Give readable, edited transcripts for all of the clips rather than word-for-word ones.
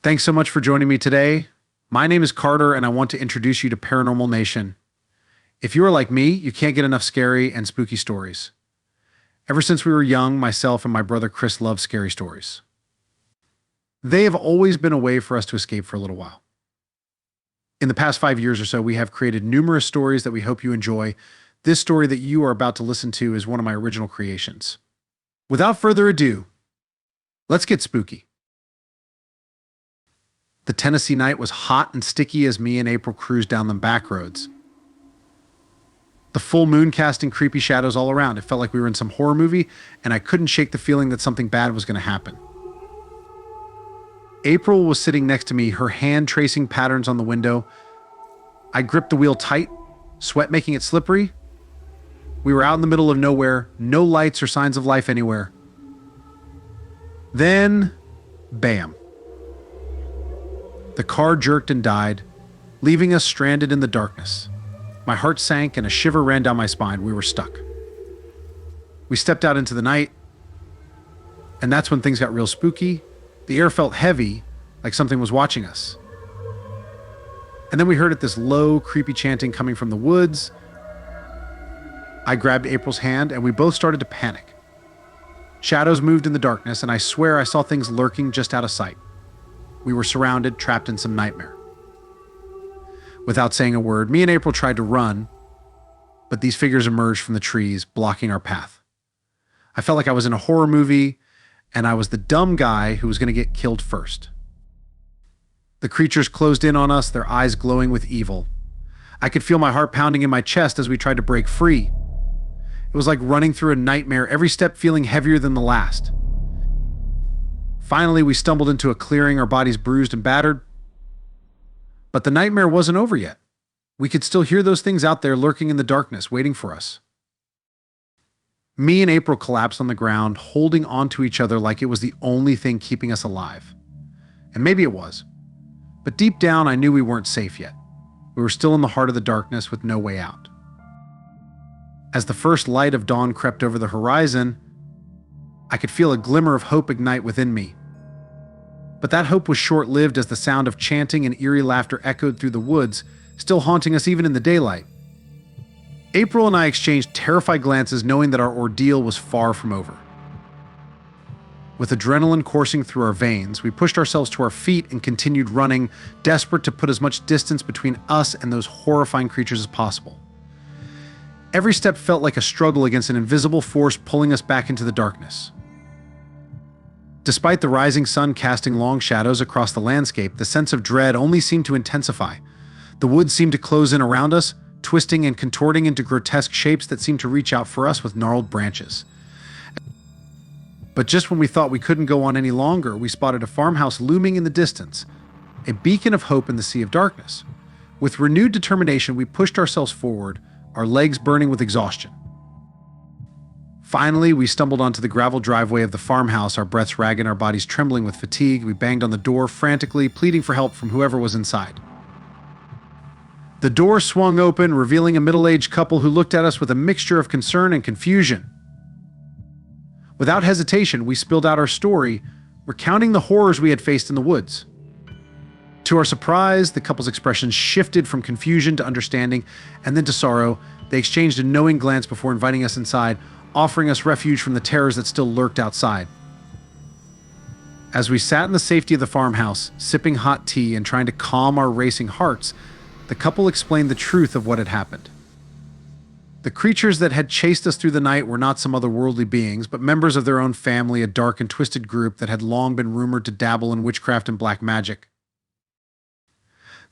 Thanks so much for joining me today. My name is Carter, and I want to introduce you to Paranormal Nation. If you are like me, you can't get enough scary and spooky stories. Ever since we were young, myself and my brother Chris loved scary stories. They have always been a way for us to escape for a little while. In the past 5 years or so, we have created numerous stories that we hope you enjoy. This story that you are about to listen to is one of my original creations. Without further ado, let's get spooky. The Tennessee night was hot and sticky as me and April cruised down the back roads. The full moon casting creepy shadows all around. It felt like we were in some horror movie, and I couldn't shake the feeling that something bad was going to happen. April was sitting next to me, her hand tracing patterns on the window. I gripped the wheel tight, sweat making it slippery. We were out in the middle of nowhere, no lights or signs of life anywhere. Then, bam. The car jerked and died, leaving us stranded in the darkness. My heart sank and a shiver ran down my spine. We were stuck. We stepped out into the night, and that's when things got real spooky. The air felt heavy, like something was watching us. And then we heard this low, creepy chanting coming from the woods. I grabbed April's hand, and we both started to panic. Shadows moved in the darkness, and I swear I saw things lurking just out of sight. We were surrounded, trapped in some nightmare. Without saying a word, me and April tried to run, but these figures emerged from the trees, blocking our path. I felt like I was in a horror movie, and I was the dumb guy who was going to get killed first. The creatures closed in on us, their eyes glowing with evil. I could feel my heart pounding in my chest as we tried to break free. It was like running through a nightmare, every step feeling heavier than the last. Finally, we stumbled into a clearing, our bodies bruised and battered. But the nightmare wasn't over yet. We could still hear those things out there lurking in the darkness, waiting for us. Me and April collapsed on the ground, holding onto each other like it was the only thing keeping us alive. And maybe it was. But deep down, I knew we weren't safe yet. We were still in the heart of the darkness with no way out. As the first light of dawn crept over the horizon, I could feel a glimmer of hope ignite within me. But that hope was short-lived as the sound of chanting and eerie laughter echoed through the woods, still haunting us even in the daylight. April and I exchanged terrified glances, knowing that our ordeal was far from over. With adrenaline coursing through our veins, we pushed ourselves to our feet and continued running, desperate to put as much distance between us and those horrifying creatures as possible. Every step felt like a struggle against an invisible force pulling us back into the darkness. Despite the rising sun casting long shadows across the landscape, the sense of dread only seemed to intensify. The woods seemed to close in around us, twisting and contorting into grotesque shapes that seemed to reach out for us with gnarled branches. But just when we thought we couldn't go on any longer, we spotted a farmhouse looming in the distance, a beacon of hope in the sea of darkness. With renewed determination, we pushed ourselves forward, our legs burning with exhaustion. Finally, we stumbled onto the gravel driveway of the farmhouse, our breaths ragged, our bodies trembling with fatigue. We banged on the door frantically, pleading for help from whoever was inside. The door swung open, revealing a middle-aged couple who looked at us with a mixture of concern and confusion. Without hesitation, we spilled out our story, recounting the horrors we had faced in the woods. To our surprise, the couple's expressions shifted from confusion to understanding and then to sorrow. They exchanged a knowing glance before inviting us inside, offering us refuge from the terrors that still lurked outside. As we sat in the safety of the farmhouse, sipping hot tea and trying to calm our racing hearts, the couple explained the truth of what had happened. The creatures that had chased us through the night were not some otherworldly beings, but members of their own family, a dark and twisted group that had long been rumored to dabble in witchcraft and black magic.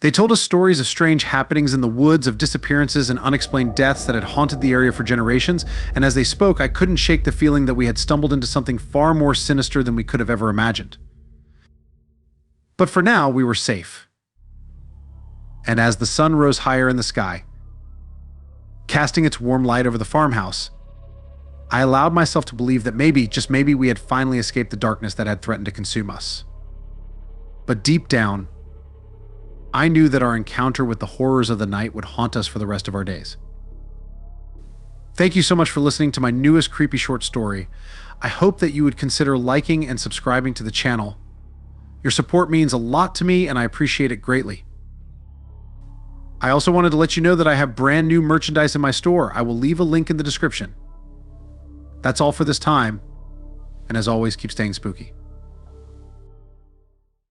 They told us stories of strange happenings in the woods, of disappearances and unexplained deaths that had haunted the area for generations, and as they spoke, I couldn't shake the feeling that we had stumbled into something far more sinister than we could have ever imagined. But for now, we were safe. And as the sun rose higher in the sky, casting its warm light over the farmhouse, I allowed myself to believe that maybe, just maybe, we had finally escaped the darkness that had threatened to consume us. But deep down, I knew that our encounter with the horrors of the night would haunt us for the rest of our days. Thank you so much for listening to my newest creepy short story. I hope that you would consider liking and subscribing to the channel. Your support means a lot to me, and I appreciate it greatly. I also wanted to let you know that I have brand new merchandise in my store. I will leave a link in the description. That's all for this time, and as always, keep staying spooky.